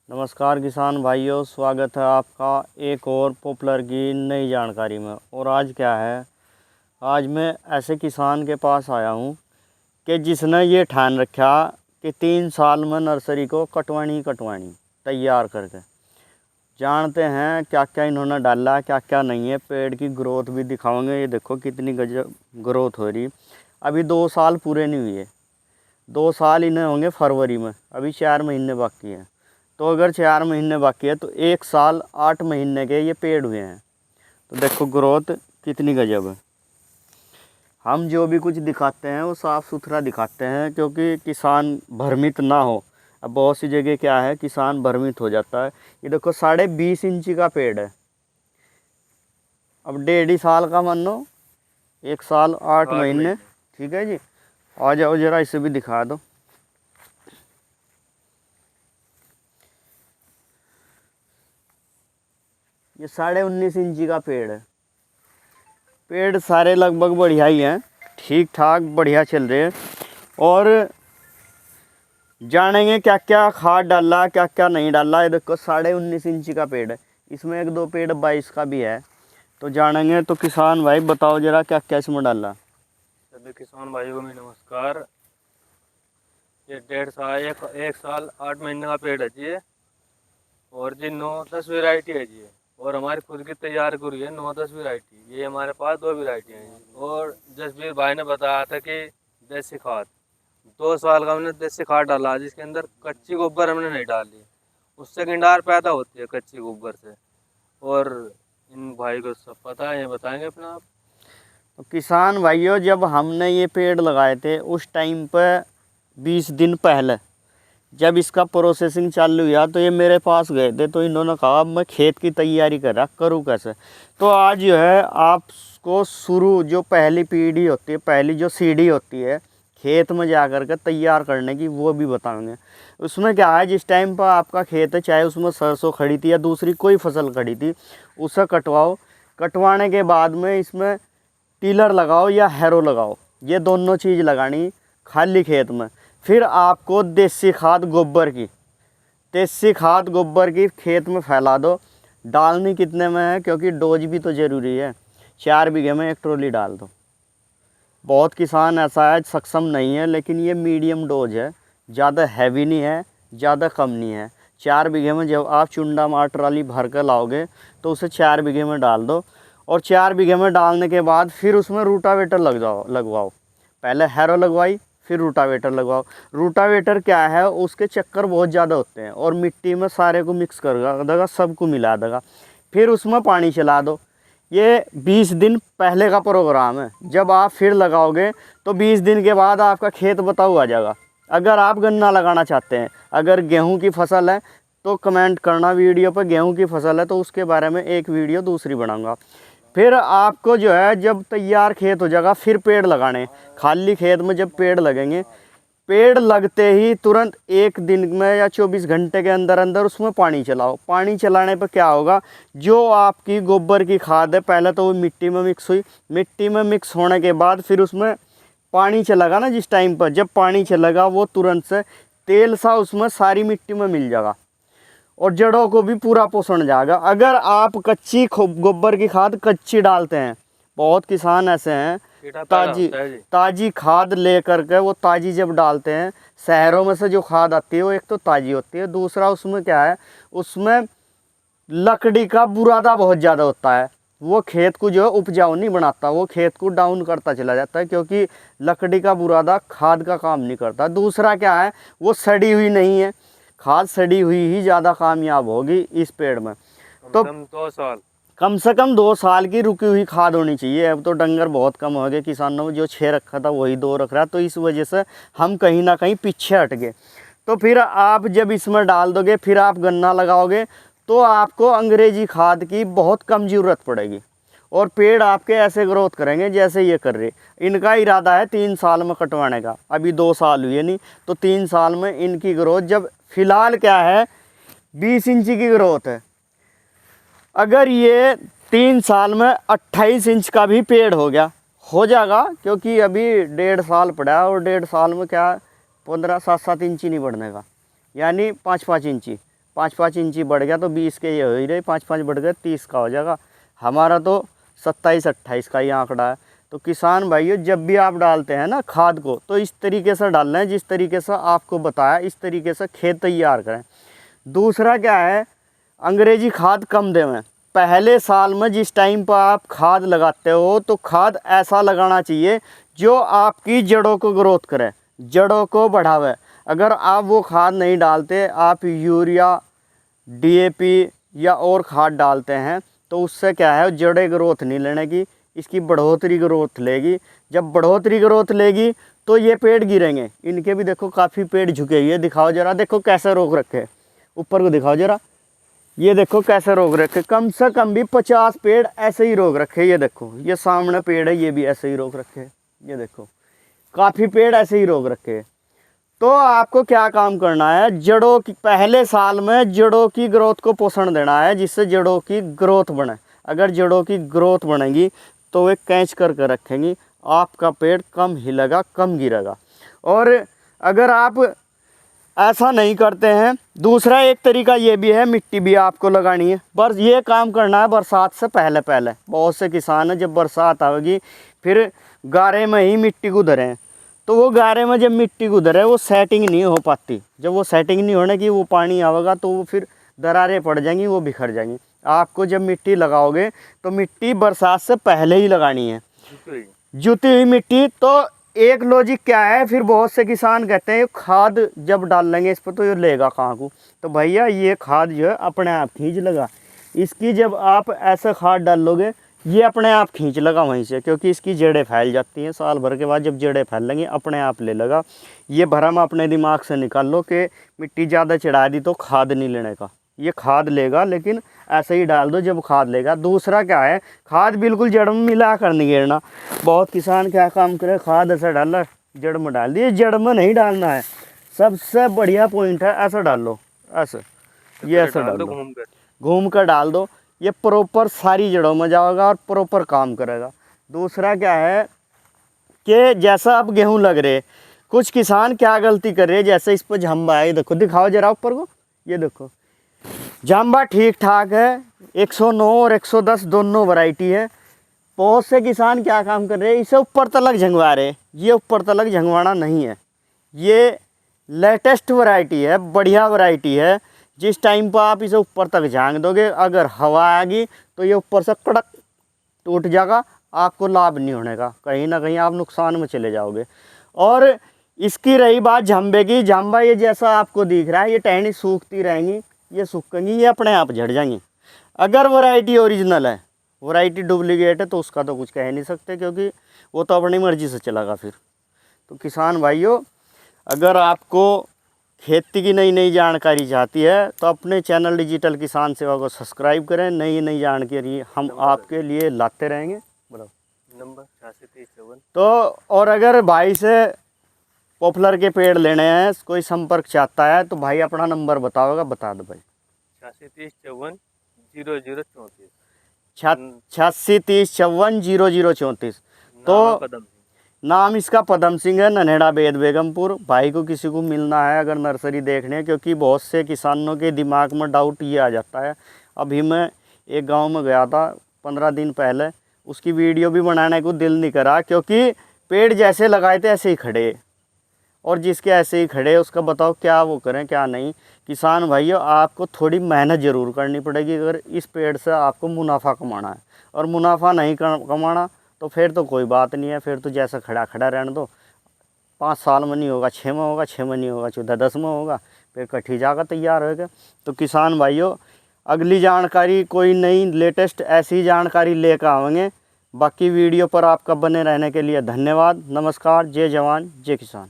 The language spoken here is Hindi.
नमस्कार किसान भाइयों, स्वागत है आपका एक और पॉपुलर की नई जानकारी में। और आज क्या है, आज मैं ऐसे किसान के पास आया हूँ कि जिसने ये ठान रखा कि 3 साल में नर्सरी को कटवानी तैयार करके। जानते हैं क्या क्या इन्होंने डाला, क्या क्या नहीं है। पेड़ की ग्रोथ भी दिखाओगे। ये देखो कितनी गजब ग्रोथ हो रही। अभी 2 साल पूरे नहीं हुए, 2 साल इन्हें होंगे फरवरी में, अभी 4 महीने बाकी हैं। तो अगर 4 महीने बाकी है तो 1 साल 8 महीने के ये पेड़ हुए हैं। तो देखो ग्रोथ कितनी गजब है। हम जो भी कुछ दिखाते हैं वो साफ़ सुथरा दिखाते हैं, क्योंकि किसान भ्रमित ना हो। अब बहुत सी जगह क्या है, किसान भ्रमित हो जाता है। ये देखो 20.5 इंची का पेड़ है। अब 1.5 साल का मान लो, 1 साल 8 महीने। ठीक है जी, आ जाओ जरा इसे भी दिखा दो। ये 19.5 इंची का पेड़ है। पेड़ सारे लगभग बढ़िया ही हैं, ठीक ठाक बढ़िया चल रहे हैं। और जानेंगे क्या क्या खाद डाला, क्या क्या नहीं डाला। ये देखो 19.5 इंची का पेड़ है, इसमें 1-2 पेड़ 22 का भी है। तो जानेंगे। तो किसान भाई बताओ जरा क्या क्या इसमें डाला। सभी किसान भाइयों को मेरा नमस्कार। ये 1 साल 8 महीने का पेड़ है जी। और जी 9-10 वेराइटी है जी। और हमारी खुद की तैयार करी है 9-10 वेराइटी। ये हमारे पास 2 वेराइटी हैं जी। और जसवीर भाई ने बताया था कि देसी खाद 2 साल का हमने देसी खाद डाला, जिसके अंदर कच्ची गोबर हमने नहीं डाली। उससे गिंडार पैदा होती है कच्ची गोबर से। और इन भाई को सब पता है, ये बताएंगे अपना आप। तो किसान भाइयों, जब हमने ये पेड़ लगाए थे उस टाइम पर 20 दिन पहले जब इसका प्रोसेसिंग चालू हुआ तो ये मेरे पास गए थे। तो इन्होंने कहा अब मैं खेत की तैयारी कर रहा, करूँ कैसे। तो आज जो है आपको शुरू जो पहली पीढ़ी होती है, पहली जो सीढ़ी होती है खेत में जा कर के तैयार करने की, वो भी बताएंगे। उसमें क्या है, जिस टाइम पर आपका खेत है, चाहे उसमें सरसों खड़ी थी या दूसरी कोई फसल खड़ी थी, उसे कटवाओ। कटवाने के बाद में इसमें टीलर लगाओ या हैरो लगाओ, ये दोनों चीज़ लगानी खाली खेत में। फिर आपको देसी खाद गोबर की खेत में फैला दो। डालनी कितने में है, क्योंकि डोज भी तो ज़रूरी है। 4 बीघे में 1 ट्रॉली डाल दो। बहुत किसान ऐसा है सक्षम नहीं है, लेकिन ये मीडियम डोज है, ज़्यादा हैवी नहीं है, ज़्यादा कम नहीं है। 4 बीघे में जब आप चुंडा मार ट्राली भर कर लाओगे तो उसे 4 बीघे में डाल दो। और 4 बीघे में डालने के बाद फिर उसमें रूटावेटर लगवाओ। पहले हैरो लगवाई, फिर रूटावेटर लगवाओ। रूटावेटर क्या है, उसके चक्कर बहुत ज़्यादा होते हैं और मिट्टी में सारे को मिक्स कर देगा, सबको मिला देगा। फिर उसमें पानी चला दो। ये 20 दिन पहले का प्रोग्राम है। जब आप फिर लगाओगे तो 20 दिन के बाद आपका खेत बताओ आ जाएगा। अगर आप गन्ना लगाना चाहते हैं, अगर गेहूं की फसल है तो कमेंट करना वीडियो पर। गेहूं की फसल है तो उसके बारे में एक वीडियो दूसरी बनाऊंगा। फिर आपको जो है जब तैयार खेत हो जाएगा, फिर पेड़ लगाने। खाली खेत में जब पेड़ लगेंगे, पेड़ लगते ही तुरंत 1 दिन में या 24 घंटे के अंदर अंदर उसमें पानी चलाओ। पानी चलाने पर क्या होगा, जो आपकी गोबर की खाद है पहले तो वो मिट्टी में मिक्स हुई, मिट्टी में मिक्स होने के बाद फिर उसमें पानी चलेगा ना। जिस टाइम पर जब पानी चलेगा वो तुरंत से तेल सा उसमें सारी मिट्टी में मिल जाएगा और जड़ों को भी पूरा पोषण जाएगा। अगर आप कच्ची गोबर की खाद कच्ची डालते हैं, बहुत किसान ऐसे हैं ताज़ी खाद ले करके वो ताज़ी जब डालते हैं, शहरों में से जो खाद आती है वो एक तो ताज़ी होती है, दूसरा उसमें क्या है, उसमें लकड़ी का बुरादा बहुत ज़्यादा होता है। वो खेत को जो है उपजाऊ नहीं बनाता, वो खेत को डाउन करता चला जाता है, क्योंकि लकड़ी का बुरादा खाद का काम नहीं करता। दूसरा क्या है, वो सड़ी हुई नहीं है। खाद सड़ी हुई ही ज़्यादा कामयाब होगी इस पेड़ में। तो कम से कम 2 साल की रुकी हुई खाद होनी चाहिए। अब तो डंगर बहुत कम हो गए किसानों में, जो 6 रखा था वही 2 रख रहा है। तो इस वजह से हम कहीं ना कहीं पीछे हट गए। तो फिर आप जब इसमें डाल दोगे, फिर आप गन्ना लगाओगे तो आपको अंग्रेजी खाद की बहुत कम ज़रूरत पड़ेगी और पेड़ आपके ऐसे ग्रोथ करेंगे जैसे ये कर रहे। इनका इरादा है 3 साल में कटवाने का, अभी 2 साल हुए नहीं, तो 3 साल में इनकी ग्रोथ, जब फिलहाल क्या है 20 इंची की ग्रोथ है। अगर ये 3 साल में 28 इंच का भी पेड़ हो जाएगा, क्योंकि अभी 1.5 साल पड़ा है और 1.5 साल में क्या 15-7 इंची नहीं बढ़ने का, यानी 5-5 इंची। 5-5 इंची बढ़ गया तो 20 के ये हो ही रहे, 5-5 बढ़ गए 30 का हो जाएगा। हमारा तो 27-28 का ये आंकड़ा है। तो किसान भाइयों जब भी आप डालते हैं ना खाद को, तो इस तरीके से डालना है जिस तरीके से आपको बताया, इस तरीके से खेत तैयार करें। दूसरा क्या है, अंग्रेजी खाद कम देवें। पहले साल में जिस टाइम पर आप खाद लगाते हो तो खाद ऐसा लगाना चाहिए जो आपकी जड़ों को ग्रोथ करे, जड़ों को बढ़ावे। अगर आप वो खाद नहीं डालते, आप यूरिया, DAP या और खाद डालते हैं, तो उससे क्या है, जड़ें ग्रोथ नहीं लेने की, इसकी बढ़ोतरी ग्रोथ लेगी। जब बढ़ोतरी ग्रोथ लेगी तो ये पेड़ गिरेंगे। इनके भी देखो काफ़ी पेड़ झुके हुए, दिखाओ ज़रा, देखो कैसे रोक रखे, ऊपर को दिखाओ ज़रा, ये देखो कैसे रोक रखे। कम से कम भी 50 पेड़ ऐसे ही रोक रखे। ये देखो, ये सामने पेड़ है, ये भी ऐसे ही रोक रखे। ये देखो काफ़ी पेड़ ऐसे ही रोक रखे। तो आपको क्या काम करना है, जड़ों की पहले साल में जड़ों की ग्रोथ को पोषण देना है, जिससे जड़ों की ग्रोथ बने। अगर जड़ों की ग्रोथ बनेगी तो वे कैच करके रखेंगी, आपका पेड़ कम हिलेगा, कम गिरेगा। और अगर आप ऐसा नहीं करते हैं, दूसरा एक तरीका ये भी है, मिट्टी भी आपको लगानी है। बस ये काम करना है बरसात से पहले पहले। बहुत से किसान हैं जब बरसात आएगी फिर गारे में ही मिट्टी को धरें, तो वो गारे में जब मिट्टी को धरे वो सेटिंग नहीं हो पाती। जब वो सेटिंग नहीं होने की, वो पानी आवेगा तो वो फिर दरारें पड़ जाएंगी, वो बिखर जाएंगी। आपको जब मिट्टी लगाओगे तो मिट्टी बरसात से पहले ही लगानी है, जुती हुई मिट्टी। तो एक लॉजिक क्या है, फिर बहुत से किसान कहते हैं खाद जब डाल लेंगे इस पर तो ये लेगा कहाँ को। तो भैया ये खाद जो है अपने आप खींच लगा। इसकी जब आप ऐसा खाद डालोगे ये अपने आप खींच लगा वहीं से, क्योंकि इसकी जड़ें फैल जाती हैं। साल भर के बाद जब जड़ें फैल लेंगी अपने आप ले लगा। ये भरम अपने दिमाग से निकाल लो कि मिट्टी ज़्यादा चढ़ा दी तो खाद नहीं लेने का। ये खाद लेगा, लेकिन ऐसे ही डाल दो जब खाद लेगा। दूसरा क्या है, खाद बिल्कुल जड़ में मिला कर नहीं गिरना। बहुत किसान क्या काम करे, खाद ऐसा डाला जड़ में डाल दिए, जड़ में नहीं डालना है। सबसे बढ़िया पॉइंट है ऐसा डाल लो, ऐसे ये ऐसा डाल दो, घूम कर डाल दो, ये प्रॉपर सारी जड़ों में जाएगा और प्रॉपर काम करेगा। दूसरा क्या है कि जैसा अब गेहूं लग रहे, कुछ किसान क्या गलती कर रहे हैं, जैसे इस पर झंबा है, देखो दिखाओ जरा ऊपर को, ये देखो जाम्बा ठीक ठाक है, 109 और 110 दोनों वैरायटी है। बहुत से किसान क्या काम कर रहे हैं, इसे ऊपर तलक झंगवा रहे। ये ऊपर तलक झंगवाना नहीं है, ये लेटेस्ट वैरायटी है, बढ़िया वैरायटी है। जिस टाइम पर आप इसे ऊपर तक झांक दोगे, अगर हवा आएगी तो ये ऊपर से कड़क टूट जाएगा, आपको लाभ नहीं होने का, कहीं ना कहीं आप नुकसान में चले जाओगे। और इसकी रही बात झंबे की, झंबा ये जैसा आपको दिख रहा है, ये टहनी सूखती रहेंगी, ये सूखेंगी, ये अपने आप झड़ जाएंगी। अगर वैरायटी ओरिजिनल है, वैरायटी डुप्लीकेट है तो उसका तो कुछ कह नहीं सकते, क्योंकि वो तो अपनी मर्जी से चलेगा फिर। तो किसान भाइयों, अगर आपको खेती की नई नई जानकारी चाहती है तो अपने चैनल डिजिटल किसान सेवा को सब्सक्राइब करें। नई नई जानकारी हम आपके लिए लाते रहेंगे। बोलो नंबर 863054। तो और अगर भाई से पॉपुलर के पेड़ लेने हैं, कोई संपर्क चाहता है तो भाई अपना नंबर बताओगा, बता दो भाई। 8630540034। 8630540034। तो नाम इसका पदम सिंह है, नन्हेड़ा बेद बेगमपुर। भाई को किसी को मिलना है, अगर नर्सरी देखने है, क्योंकि बहुत से किसानों के दिमाग में डाउट ये आ जाता है। अभी मैं एक गांव में गया था 15 दिन पहले, उसकी वीडियो भी बनाने को दिल नहीं करा, क्योंकि पेड़ जैसे लगाए थे ऐसे ही खड़े, और जिसके ऐसे ही खड़े उसका बताओ क्या वो करें क्या नहीं। किसान भाइयों, आपको थोड़ी मेहनत ज़रूर करनी पड़ेगी अगर इस पेड़ से आपको मुनाफा कमाना है। और मुनाफा नहीं कमाना तो फिर तो कोई बात नहीं है, फिर तो जैसा खड़ा खड़ा रहने दो। 5 साल में नहीं होगा, 6 में होगा, 6 में नहीं होगा, 14 10 में होगा, फिर कठी जाकर तैयार होगा। तो किसान भाइयों, अगली जानकारी कोई नई लेटेस्ट ऐसी जानकारी लेकर आएंगे। बाकी वीडियो पर आपका बने रहने के लिए धन्यवाद। नमस्कार। जय जवान जय किसान।